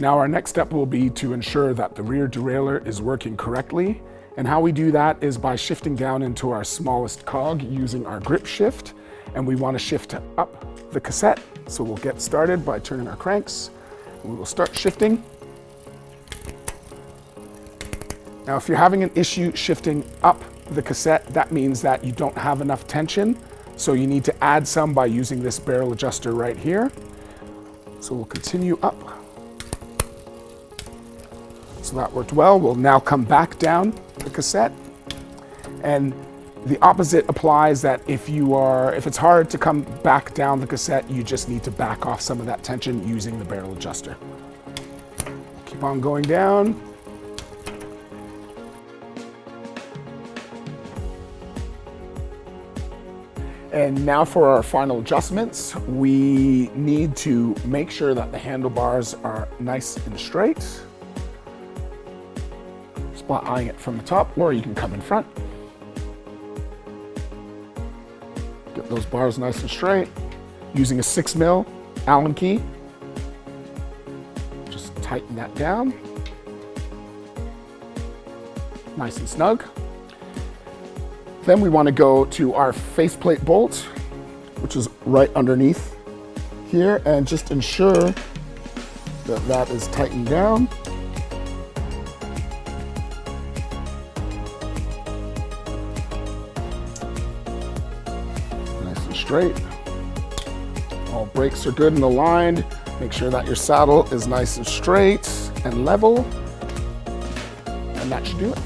Now our next step will be to ensure that the rear derailleur is working correctly. And how we do that is by shifting down into our smallest cog using our grip shift. And we want to shift up the cassette. So we'll get started by turning our cranks. We will start shifting. Now, if you're having an issue shifting up the cassette, that means that you don't have enough tension. So you need to add some by using this barrel adjuster right here. So we'll continue up. So that worked well. We'll now come back down the cassette. And the opposite applies, that if it's hard to come back down the cassette, you just need to back off some of that tension using the barrel adjuster. Keep on going down. And now for our final adjustments, we need to make sure that the handlebars are nice and straight. Spot eyeing it from the top, or you can come in front. Get those bars nice and straight. Using a 6mm Allen key, just tighten that down. Nice and snug. Then we want to go to our faceplate bolt, which is right underneath here, and just ensure that that is tightened down. Nice and straight. All brakes are good and aligned. Make sure that your saddle is nice and straight and level, and that should do it.